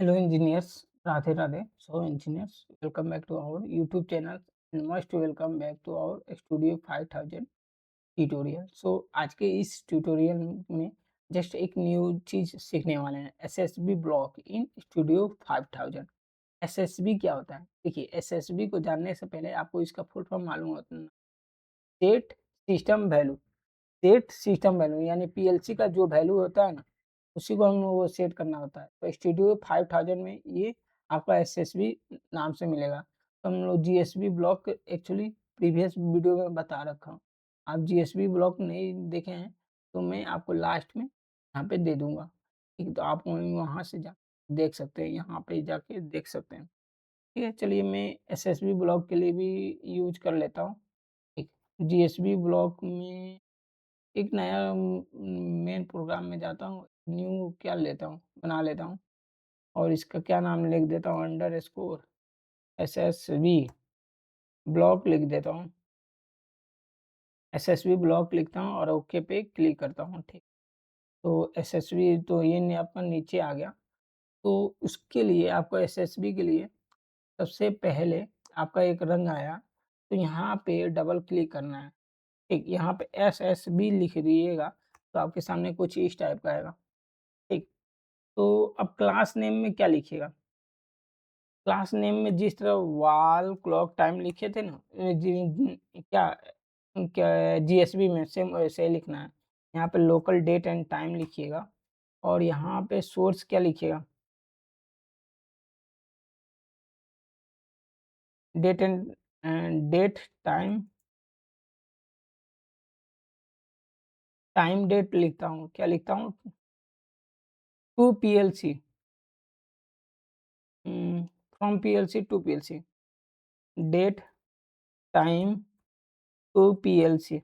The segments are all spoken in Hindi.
Hello engineers, Radhe Radhe. So engineers, welcome back to our YouTube channel and most welcome back to our Studio 5000 tutorial. आज के इस ट्यूटोरियल में जस्ट एक न्यू चीज सीखने वाले हैं, SSB block in studio 5000। SSB क्या होता है? देखिए, एसएसबी को जानने से पहले आपको इसका फुल फॉर्म मालूम होता है। Set system value. Set system value यानी पीएलसी का जो वैल्यू होता है ना, उसी को हम वो सेट करना होता है। तो स्टूडियो 5000 में ये आपका एसएसबी नाम से मिलेगा। तो हम लोग GSB block actually previous video में बता रखा हूँ। आप जीएसबी ब्लॉक नहीं देखे हैं तो मैं आपको लास्ट में यहाँ पे दे दूँगा। ठीक है? तो आप वहाँ से जा देख सकते हैं, यहाँ पे जाके देख सकते हैं। ठीक है? चलिए मैं एसएसबी ब्लॉक के लिए भी यूज़ कर लेता हूँ। एक जीएसबी ब्लॉक में एक नया मेन प्रोग्राम में जाता हूँ, न्यू क्या लेता हूँ, बना लेता हूँ और इसका क्या नाम लिख देता हूँ, अंडरस्कोर एसएसबी ब्लॉक लिख देता हूँ। एसएसबी ब्लॉक लिखता हूँ और ओके पे क्लिक करता हूँ। ठीक, तो एसएसबी तो ये आपका नीचे आ गया। तो उसके लिए आपको एसएसबी के लिए सबसे पहले आपका एक रंग आया, तो यहाँ पे डबल क्लिक करना है। ठीक, यहाँ पे एसएसबी लिख दीजिएगा तो आपके सामने कुछ इस टाइप का आएगा। ठीक, तो अब क्लास नेम में क्या लिखिएगा? क्लास नेम में जिस तरह वॉल क्लॉक टाइम लिखे थे ना, क्या क्या जीएसबी में सेम वैसे ही लिखना है। यहाँ पे लोकल डेट एंड टाइम लिखिएगा और यहाँ पे सोर्स क्या लिखिएगा? Date and date time, time date लिखता हूँ, क्या लिखता हूँ? To PLC, from PLC to PLC, date time to PLC.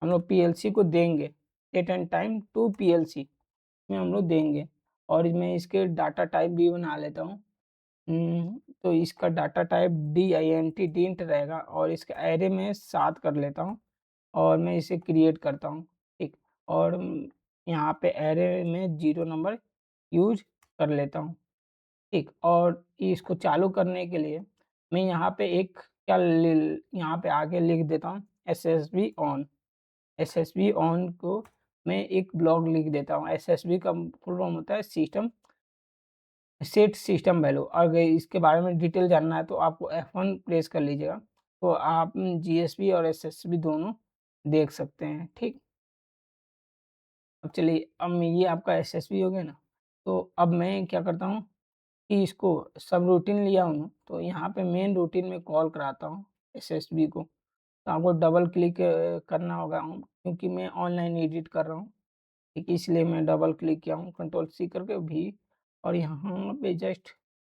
हम लोग पीएलसी को देंगे, date and time to PLC में हम लोग देंगे। और मैं इसके डाटा टाइप भी बना लेता हूँ। तो इसका डाटा टाइप डिंट डिंट रहेगा और इसका एरे में 7 कर लेता हूँ और मैं इसे क्रिएट करता हूँ। ठीक, और यहाँ पे एरे में 0 नंबर यूज कर लेता हूँ। ठीक, और इसको चालू करने के लिए मैं यहाँ पे एक क्या यहाँ पे आगे लिख देता हूँ, एसएसबी ऑन। एसएसबी ऑन को मैं एक ब्लॉक लिख देता हूँ। एसएसबी का फुल फॉर्म होता है सिस्टम सेट सिस्टम वैल्यू। अगर इसके बारे में डिटेल जानना है तो आपको F1 प्रेस कर लीजिएगा, तो आप जीएसबी और एसएसबी दोनों देख सकते हैं। ठीक, अब चलिए, अब ये आपका एसएसबी हो गया ना, तो अब मैं क्या करता हूँ कि इसको सब रूटीन लिया हूँ, तो यहाँ पे मेन रूटीन में कॉल कराता हूँ एसएसबी को। तो आपको डबल क्लिक करना होगा, क्योंकि मैं ऑनलाइन एडिट कर रहा हूँ। ठीक, इसलिए मैं डबल क्लिक किया हूँ, कंट्रोल सी करके भी, और यहाँ पे जस्ट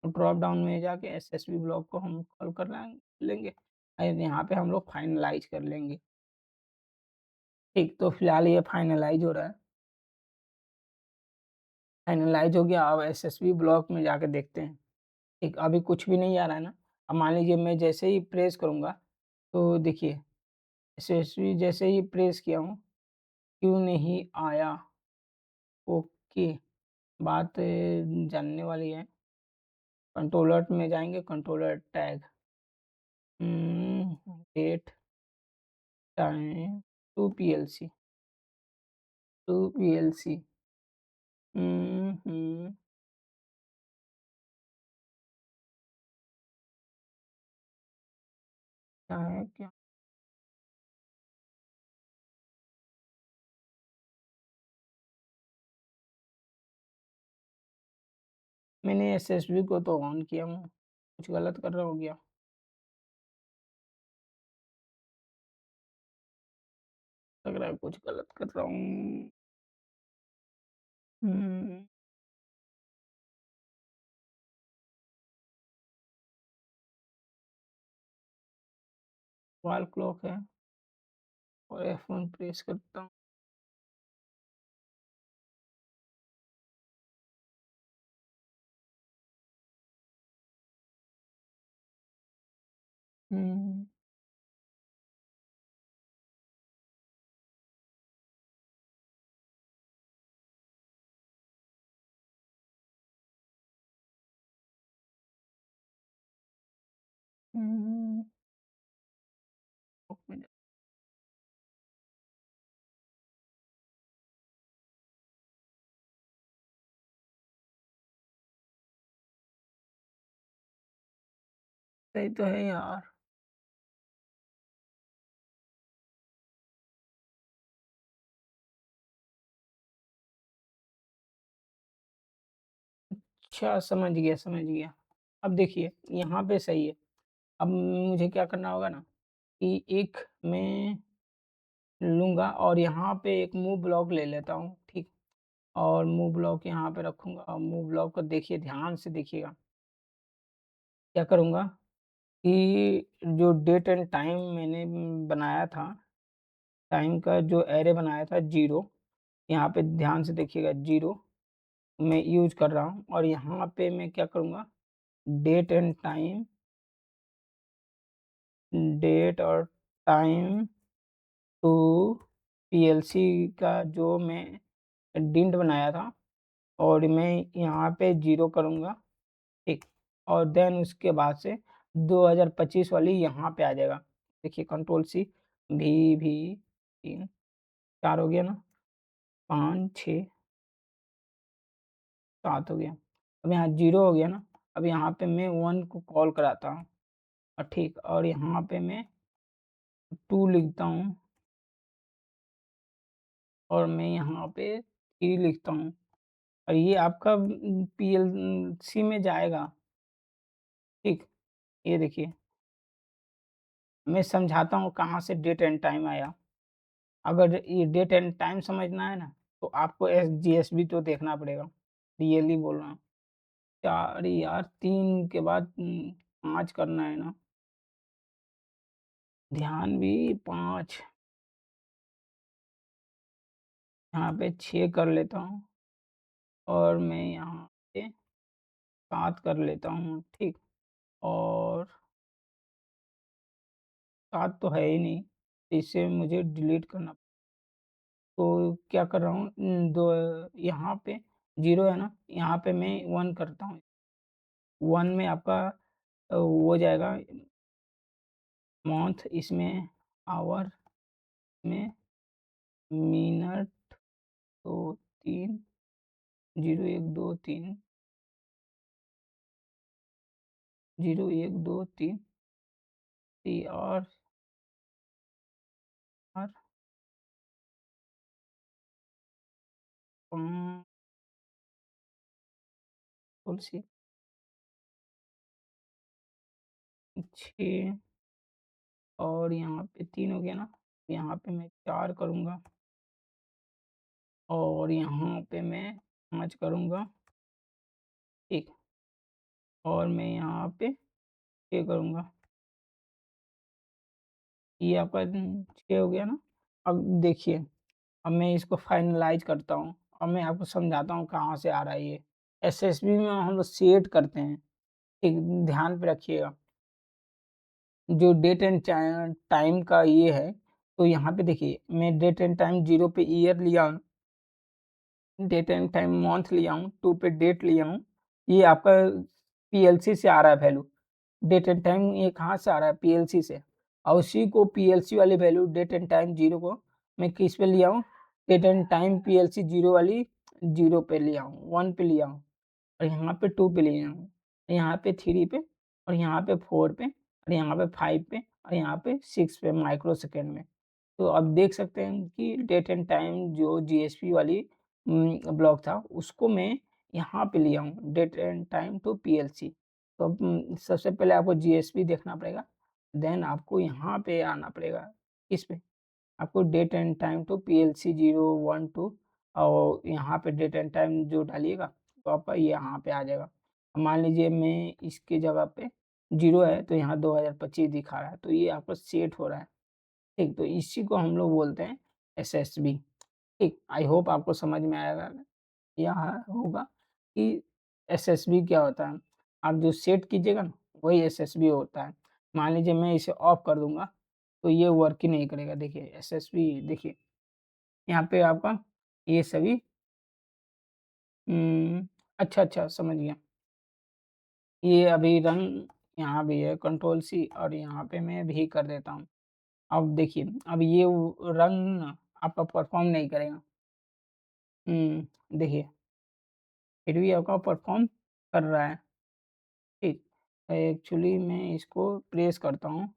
ड्रॉप डाउन में जाके एसएसबी ब्लॉक को हम कॉल कर लेंगे और यहाँ पे हम लोग फाइनलाइज कर लेंगे। ठीक, तो फिलहाल ये फाइनलाइज हो रहा है। फाइनलाइज हो गया, अब एसएसबी ब्लॉक में जाके देखते हैं। ठीक, अभी कुछ भी नहीं आ रहा है ना। अब मान लीजिए मैं जैसे ही प्रेस करूँगा, तो देखिए एसएसबी जैसे ही प्रेस किया हूँ, क्यों नहीं आया? ओके, बात जानने वाली है। कंट्रोलर में जाएँगे, controller tag, date time to PLC, to PLC. हुँ, हुँ, क्या है क्या? मैंने एसएसबी को तो ऑन किया हूँ, कुछ गलत कर रहा हूँ क्या? लग रहा है कुछ गलत कर रहा हूँ। हुँ, वॉल क्लॉक है और F1 प्रेस करता हूँ। हुँ, हुँ, 1 मिनट। सही तो है यार। अच्छा, समझ गया, समझ गया। अब देखिए, यहाँ पे सही है। अब मुझे क्या करना होगा ना कि एक मैं लूँगा और यहाँ पे एक मूव ब्लॉक ले लेता हूँ, ठीक? और मूव ब्लॉक यहाँ पे रखूँगा और मूव ब्लॉक को देखिए ध्यान से देखिएगा। क्या करूँगा कि जो डेट एंड टाइम मैंने बनाया था, टाइम का जो एरे बनाया था 0, यहाँ पे ध्यान से देखिएगा 0 मैं यूज़ कर रहा हूँ और यहाँ पे मैं क्या करूँगा डेट एंड टाइम, डेट और टाइम टू पीएलसी का जो मैं डिंट बनाया था और मैं यहाँ पे 0 करूँगा, ठीक? और देन उसके बाद से 2025 वाली यहाँ पे आ जाएगा। देखिए कंट्रोल सी वी 3 4 हो गया ना, 5 6 7 हो गया। अब यहाँ 0 हो गया ना, अब यहाँ पे मैं 1 को कॉल कराता हूँ और ठीक और यहाँ पे मैं 2 लिखता हूँ और मैं यहाँ पे 3 लिखता हूँ और ये आपका पीएलसी में जाएगा, ठीक? ये देखिए, मैं समझाता हूँ कहाँ से डेट एंड टाइम आया। अगर ये डेट एंड टाइम समझना है ना, तो आपको एसजीएस भी तो देखना पड़ेगा। रियली बोल रहा हूँ। 4 यार 3 के बाद 5 करना है ना, ध्यान भी 5 यहाँ पे 6 कर लेता हूँ और मैं यहाँ पे 7 कर लेता हूँ, ठीक? और 7 तो है ही नहीं, इसे मुझे डिलीट करना। तो क्या कर रहा हूँ दो यहाँ पे 0 है ना, यहाँ पे मैं 1 करता हूँ। 1 में आपका वो हो जाएगा मंथ, इसमें आवर में मिनट, 2 3 0 1 2 3 0 1 2 3 और 4 5 तुलसी 6 और यहाँ पे 3 हो गया ना, यहाँ पे मैं 4 करूँगा और यहाँ पे मैं 5 करूँगा, ठीक? और मैं यहाँ पे 6 करूँगा। ये आपका 6 हो गया ना? अब देखिए, अब मैं इसको फाइनलाइज़ करता हूँ और मैं आपको समझाता हूँ कहाँ से आ रहा है ये। एसएसबी में हम लोग सेट करते हैं, ठीक? ध्यान पे रखिएगा। जो डेट एंड टाइम का ये है, तो यहाँ पे देखिए मैं डेट एंड टाइम 0 पे ईयर लिया हूँ, डेट एंड टाइम मंथ लिया हूँ, 2 पे डेट लिया हूँ। ये आपका पीएलसी से आ रहा है वैल्यू। डेट एंड टाइम ये कहाँ से आ रहा है? पीएलसी से। और उसी को पीएलसी वाली वैल्यू डेट एंड टाइम 0 को मैं किस पे लिया हूँ? डेट एंड टाइम पीएलसी 0 वाली 0 पे लिया हूँ, 1 पे लिया हूँ और यहाँ पे 2 पे लिया हूँ, यहाँ पे 3 पे और यहाँ पे 4 पे और यहाँ पे 5 पे और यहाँ पे 6 पे माइक्रो सेकंड में। तो अब देख सकते हैं कि डेट एंड टाइम जो जीएसपी वाली ब्लॉक था, उसको मैं यहाँ पे लिया हूँ, date and time to PLC. तो अब सबसे पहले आपको जीएसपी देखना पड़ेगा, देन आपको यहाँ पे आना पड़ेगा, किस पे? आपको date and time to PLC 0 1 2 और यहाँ पे डेट एंड टाइम जो डालिएगा, तो आपका ये यहाँ पे आ जाएगा। मान लीजिए मैं इसकी जगह पे 0 है, तो यहाँ 2025 दिखा रहा है, तो ये आपका सेट हो रहा है। ठीक, तो इसी को हम लोग बोलते हैं एसएसबी। ठीक, आई होप आपको समझ में आएगा या होगा कि एसएसबी क्या होता है। आप जो सेट कीजिएगा ना, वही एसएसबी होता है। मान लीजिए मैं इसे ऑफ कर दूँगा, तो ये वर्क ही नहीं करेगा। देखिए एसएसबी देखिए, यहाँ पे आपका ये सभी अच्छा, अच्छा समझ गया। ये अभी रन यहाँ भी है कंट्रोल सी और यहाँ पे मैं भी कर देता हूँ। अब देखिए, अब ये रंग ना आपका परफ़ॉर्म नहीं करेगा। देखिए, फिर भी आपका परफ़ॉर्म कर रहा है, ठीक। एक्चुअली मैं इसको प्रेस करता हूँ,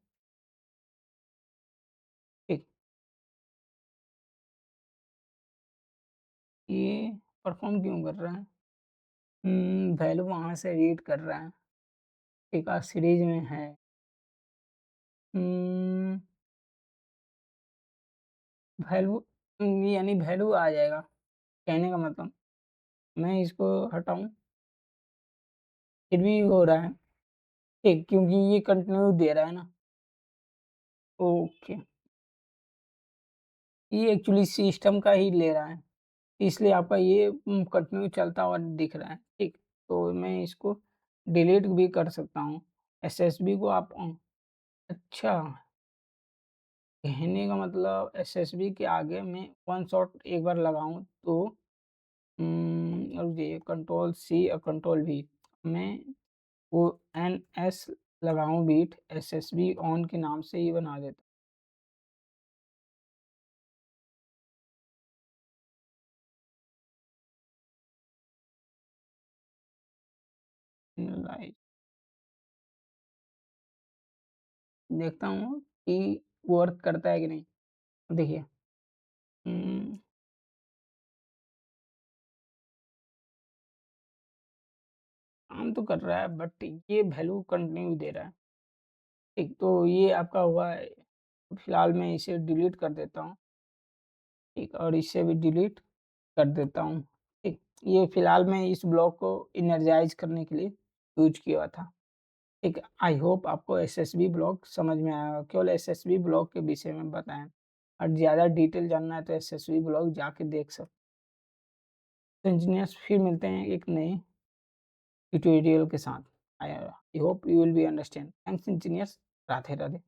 ठीक। ये परफ़ॉर्म क्यों कर रहा है? वैल्यू वहाँ से रीड कर रहा है, ठीक सीरीज़ में है। उम, वैल्यू यानी वैल्यू आ जाएगा, कहने का मतलब। मैं इसको हटाऊँ, फिर भी हो रहा है, ठीक क्योंकि ये कंटिन्यू दे रहा है ना। ओके, ये एक्चुअली सिस्टम का ही ले रहा है, इसलिए आपका ये कंटिन्यू चलता हुआ दिख रहा है, ठीक। तो मैं इसको डिलीट भी कर सकता हूँ, एसएसबी को आप अच्छा, कहने का मतलब एसएसबी के आगे मैं वन शॉट एक बार लगाऊँ तो रुकिए कंट्रोल सी और कंट्रोल वी मैं वो एनएस लगाऊँ बीट एसएसबी ऑन के नाम से ही बना देता हूँ। लाइक देखता हूँ कि वर्क करता है कि नहीं। देखिए उम, काम तो कर रहा है बट ये वैल्यू कंटिन्यू दे रहा है। ठीक, तो ये आपका हुआ है। फिलहाल मैं इसे डिलीट कर देता हूँ, ठीक और इसे भी डिलीट कर देता हूँ, ठीक। ये फिलहाल मैं इस ब्लॉक को इनर्जाइज़ करने के लिए यूज़ किया था, ठीक। आई होप आपको एसएसबी ब्लॉक समझ में आया होगा, केवल एसएसबी ब्लॉक के विषय में बताएँ और ज़्यादा डिटेल जानना है तो एसएसबी ब्लॉक जाके देख सकते हैं। तो इंजीनियर्स फिर मिलते हैं एक नए ट्यूटोरियल के साथ। I hope you will be understand. Thanks engineers. Radhe Radhe.